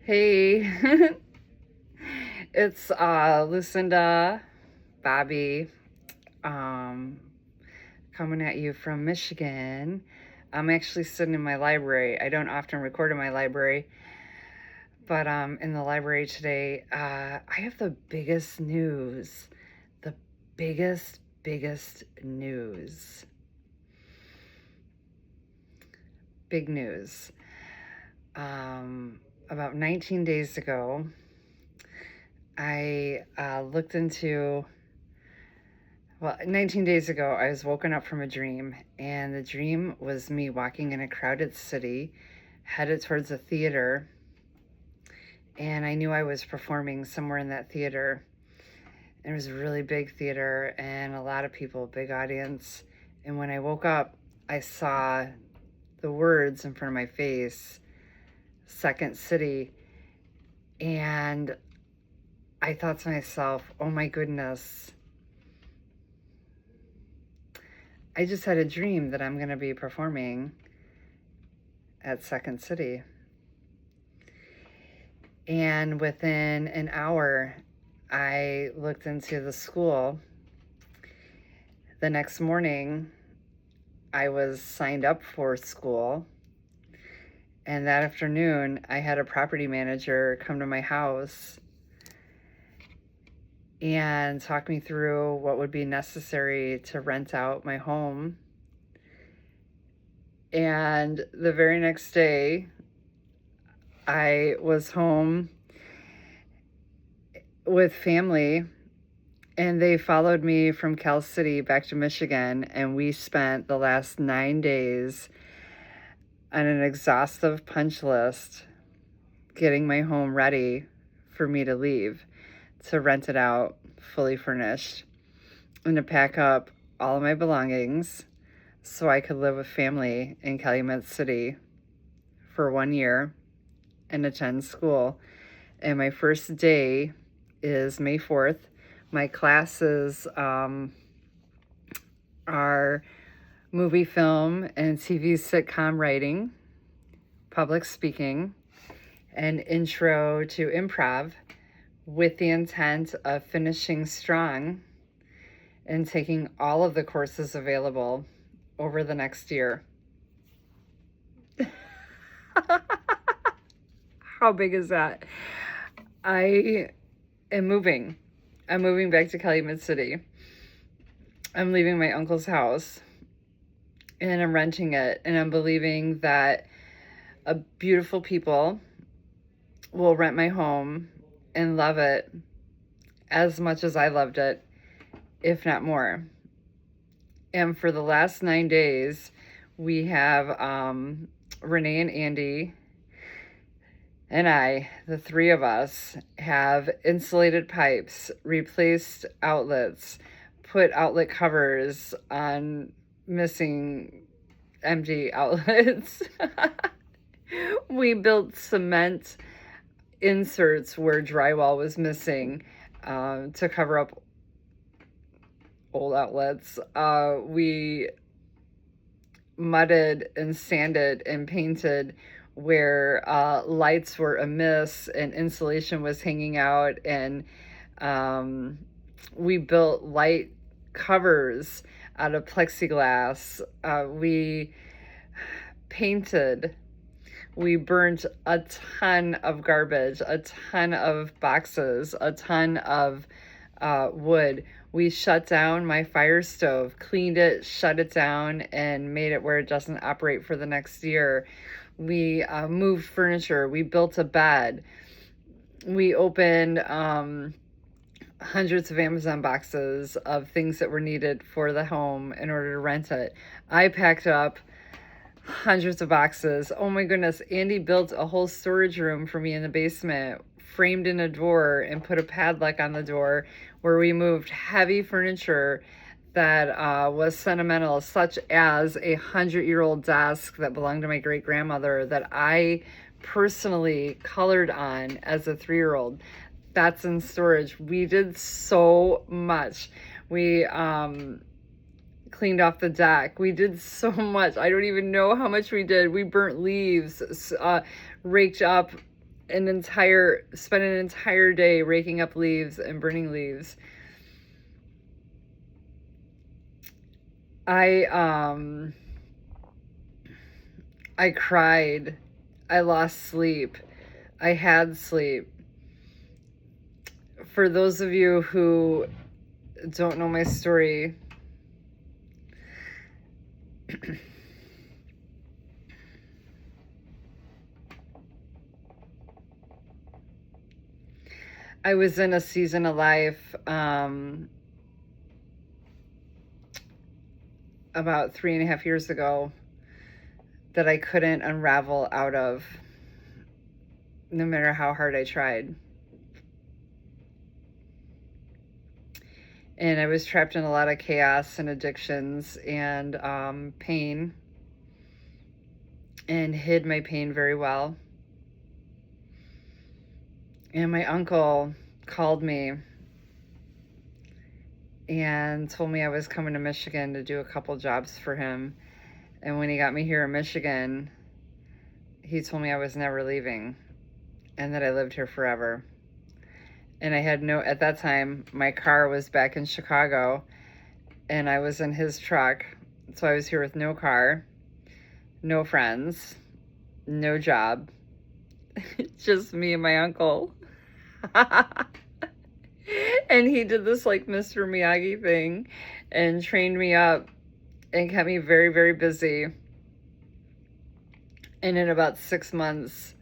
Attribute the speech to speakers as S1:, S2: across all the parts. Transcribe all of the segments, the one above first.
S1: Hey, it's Lucinda, Bobby, um, coming at you from Michigan. I'm actually sitting in my library. I don't often record in my library, but in the library today, I have the biggest news. The biggest news. Big news. About 19 days ago, I looked into, 19 days ago, I was woken up from a dream, and the dream was me walking in a crowded city, headed towards a theater, and I knew I was performing somewhere in that theater. It was a really big theater and a lot of people, big audience. And when I woke up, I saw the words in front of my face, Second City, and I thought to myself, oh my goodness, I just had a dream that I'm going to be performing at Second City. And within an hour, I looked into the school. The next morning, I was signed up for school. And that afternoon, I had a property manager come to my house and talk me through what would be necessary to rent out my home. And the very next day, I was home with family, and they followed me from Cal City back to Michigan, and we spent the last 9 days on an exhaustive punch list getting my home ready for me to leave, to rent it out fully furnished, and to pack up all of my belongings so I could live with family in Calumet City for 1 year and attend school. And my first day is May 4th. My classes are movie, film, and TV sitcom writing, public speaking, and intro to improv, with the intent of finishing strong and taking all of the courses available over the next year. How big is that? I am moving. I'm moving back to Calumet City. I'm leaving my uncle's house and I'm renting it, and I'm believing that a beautiful people will rent my home and love it as much as I loved it, if not more. And for the last 9 days, we have Renee and Andy and I, the three of us, have insulated pipes, replaced outlets, put outlet covers on missing empty outlets. We built cement inserts where drywall was missing to cover up old outlets. We mudded and sanded and painted where lights were amiss and insulation was hanging out, and we built light covers out of plexiglass. We painted. We burnt a ton of garbage, a ton of boxes, a ton of wood. We shut down my fire stove, cleaned it, shut it down, and made it where it doesn't operate for the next year. We moved furniture. We built a bed. We opened hundreds of Amazon boxes of things that were needed for the home in order to rent it. I packed up hundreds of boxes. Oh my goodness. Andy built a whole storage room for me in the basement, framed in a door, and put a padlock on the door, where we moved heavy furniture that was sentimental, such as a 100-year-old desk that belonged to my great grandmother that I personally colored on as a 3-year-old. That's in storage. We did so much. We cleaned off the deck. We did so much. I don't even know how much we did. We burnt leaves, raked up spent an entire day raking up leaves and burning leaves. I cried. I lost sleep. I had sleep. For those of you who don't know my story, I was in a season of life about 3.5 years ago that I couldn't unravel out of, no matter how hard I tried. And I was trapped in a lot of chaos and addictions and pain, and hid my pain very well. And my uncle called me and told me I was coming to Michigan to do a couple jobs for him. And when he got me here in Michigan, he told me I was never leaving and that I lived here forever. And I had at that time, my car was back in Chicago and I was in his truck. So I was here with no car, no friends, no job, just me and my uncle. And he did this like Mr. Miyagi thing and trained me up and kept me very, very busy. And in about 6 months,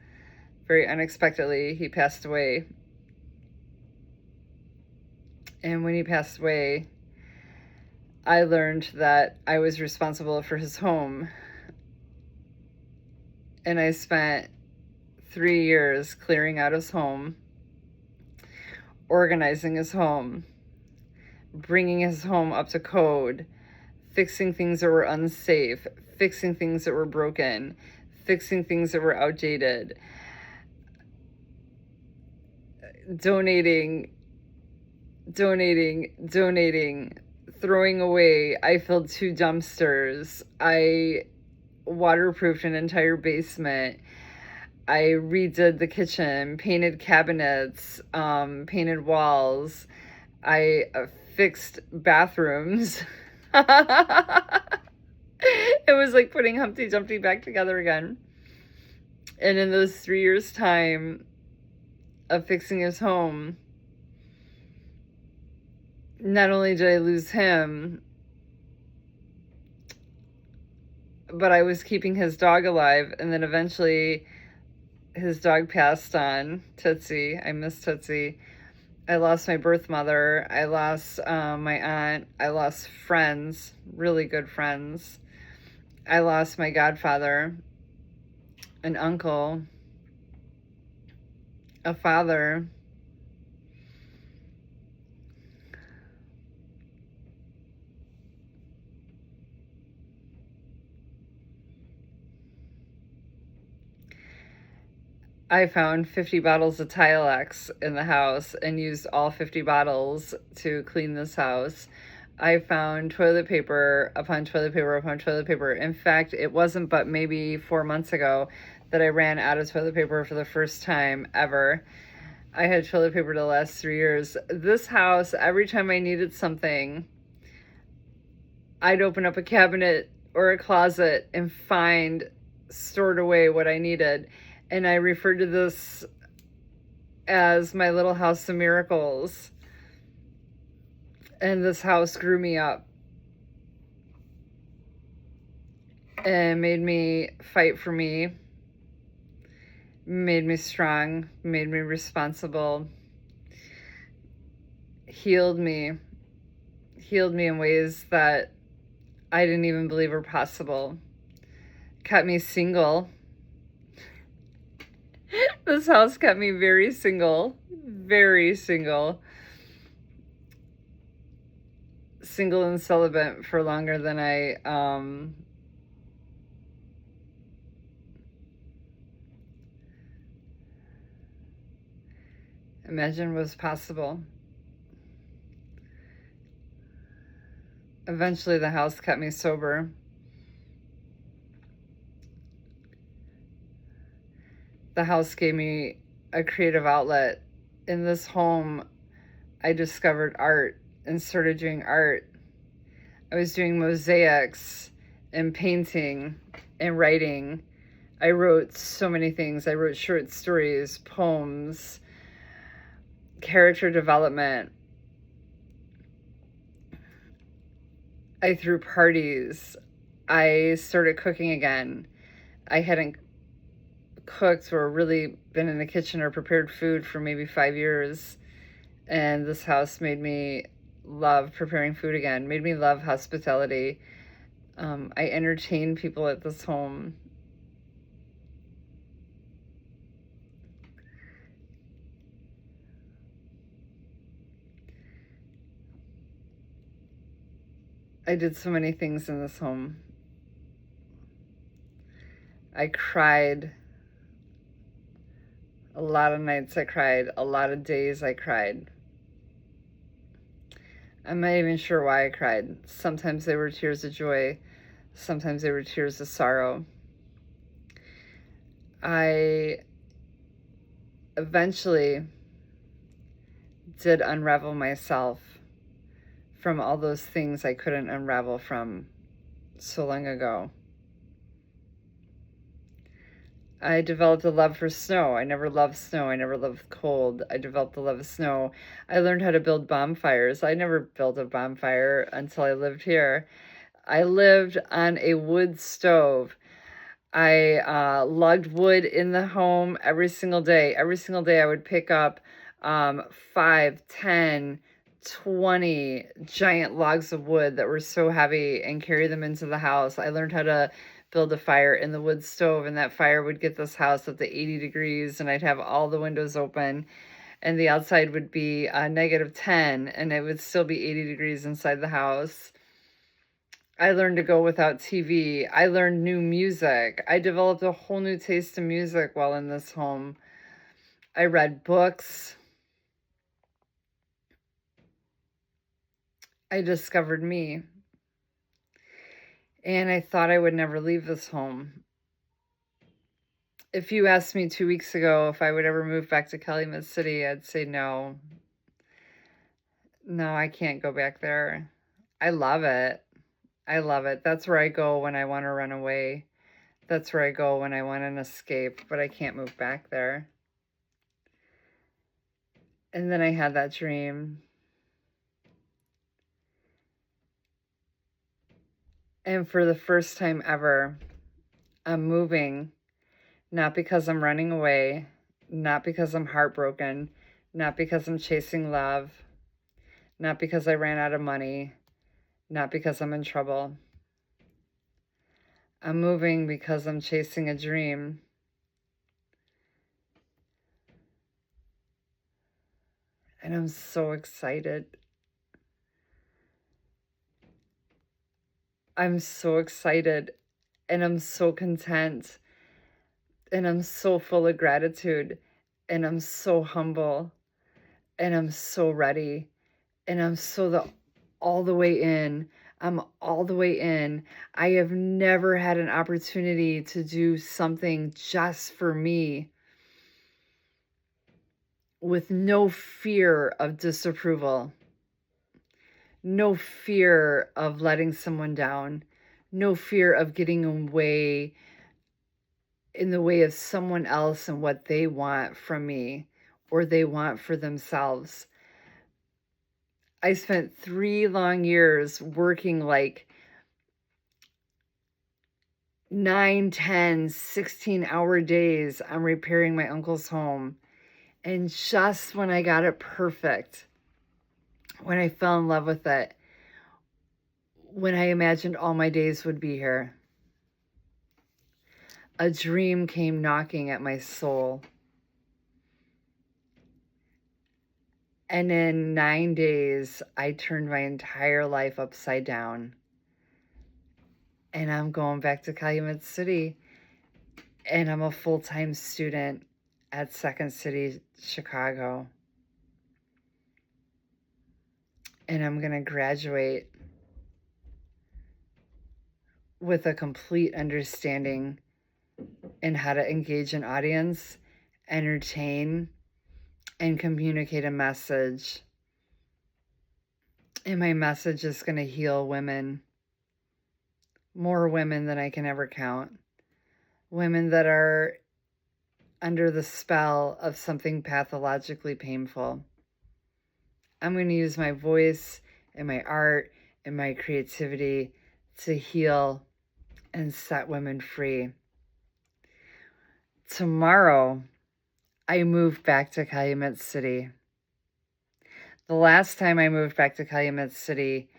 S1: very unexpectedly, he passed away. And when he passed away, I learned that I was responsible for his home. And I spent 3 years clearing out his home, organizing his home, bringing his home up to code, fixing things that were unsafe, fixing things that were broken, fixing things that were outdated, donating, throwing away. I filled 2 dumpsters. I waterproofed an entire basement. I redid the kitchen, painted cabinets, painted walls. I fixed bathrooms. It was like putting Humpty Dumpty back together again. And in those 3 years' time of fixing his home, not only did I lose him, but I was keeping his dog alive. And then eventually his dog passed on, Tootsie. I miss Tootsie. I lost my birth mother. I lost my aunt. I lost friends, really good friends. I lost my godfather, an uncle, a father. I found 50 bottles of Tilex in the house and used all 50 bottles to clean this house. I found toilet paper upon toilet paper upon toilet paper. In fact, it wasn't but maybe 4 months ago that I ran out of toilet paper for the first time ever. I had toilet paper to last 3 years. This house, every time I needed something, I'd open up a cabinet or a closet and find stored away what I needed. And I referred to this as my little house of miracles. And this house grew me up and made me fight for me, made me strong, made me responsible, healed me in ways that I didn't even believe were possible, kept me single. This house kept me very single, single and celibate for longer than I imagined was possible. Eventually, the house kept me sober. The house gave me a creative outlet. In this home, I discovered art and started doing art. I was doing mosaics and painting and writing. I wrote so many things. I wrote short stories, poems, character development. I threw parties. I started cooking again. I hadn't cooked or really been in the kitchen or prepared food for maybe 5 years. And this house made me love preparing food again, made me love hospitality. I entertain people at this home. I did so many things in this home. I cried. A lot of nights I cried. A lot of days I cried. I'm not even sure why I cried. Sometimes they were tears of joy. Sometimes they were tears of sorrow. I eventually did unravel myself from all those things I couldn't unravel from so long ago. I developed a love for snow. I never loved snow. I never loved cold. I developed a love of snow. I learned how to build bonfires. I never built a bonfire until I lived here. I lived on a wood stove. I lugged wood in the home every single day. Every single day I would pick up 5, 10, 20 giant logs of wood that were so heavy and carry them into the house. I learned how to build a fire in the wood stove, and that fire would get this house up to 80 degrees, and I'd have all the windows open, and the outside would be -10, and it would still be 80 degrees inside the house. I learned to go without TV. I learned new music. I developed a whole new taste in music while in this home. I read books. I discovered me. And I thought I would never leave this home. If you asked me 2 weeks ago if I would ever move back to Calumet City, I'd say no. No, I can't go back there. I love it. I love it. That's where I go when I want to run away. That's where I go when I want an escape, but I can't move back there. And then I had that dream. And for the first time ever, I'm moving, not because I'm running away, not because I'm heartbroken, not because I'm chasing love, not because I ran out of money, not because I'm in trouble. I'm moving because I'm chasing a dream. And I'm so excited. I'm so excited, and I'm so content, and I'm so full of gratitude, and I'm so humble, and I'm so ready, and I'm all the way in. I'm all the way in. I have never had an opportunity to do something just for me with no fear of disapproval, no fear of letting someone down, no fear of getting away in the way of someone else and what they want from me or they want for themselves. I spent 3 long years working like 9, 10, 16-hour days on repairing my uncle's home. And just when I got it perfect, when I fell in love with it, when I imagined all my days would be here, a dream came knocking at my soul. And in 9 days, I turned my entire life upside down. And I'm going back to Calumet City. And I'm a full-time student at Second City, Chicago. And I'm going to graduate with a complete understanding in how to engage an audience entertain, and communicate a message. And my message is going to heal women, more women than I can ever count. Women that are under the spell of something pathologically painful. I'm going to use my voice and my art and my creativity to heal and set women free. Tomorrow, I move back to Calumet City. The last time I moved back to Calumet City,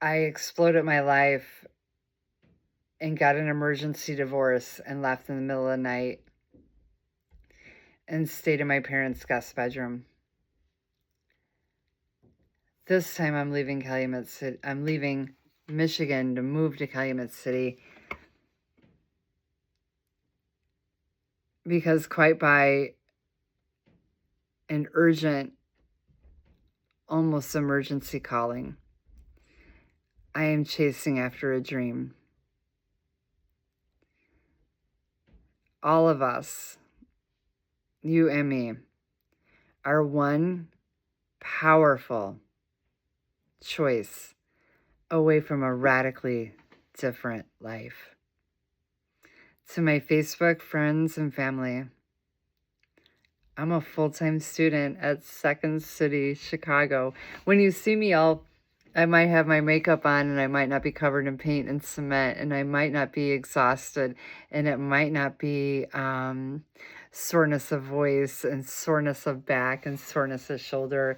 S1: I exploded my life and got an emergency divorce and left in the middle of the night and stayed in my parents' guest bedroom. This time I'm leaving Calumet City. I'm leaving Michigan to move to Calumet City because quite by an urgent, almost emergency calling, I am chasing after a dream. All of us, you and me, are one powerful choice away from a radically different life. To my Facebook friends and family, I'm a full-time student at Second City, Chicago. When you see me, I might have my makeup on and I might not be covered in paint and cement and I might not be exhausted and it might not be soreness of voice and soreness of back and soreness of shoulder.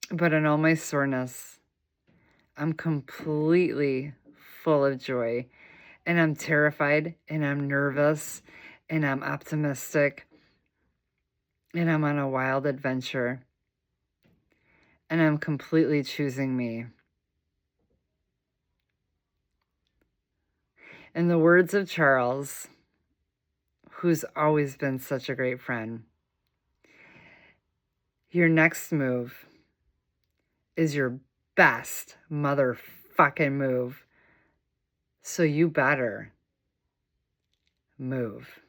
S1: But in all my soreness, I'm completely full of joy. And I'm terrified, and I'm nervous, and I'm optimistic, and I'm on a wild adventure. And I'm completely choosing me. In the words of Charles, who's always been such a great friend, your next move is your best motherfucking move. So you better move.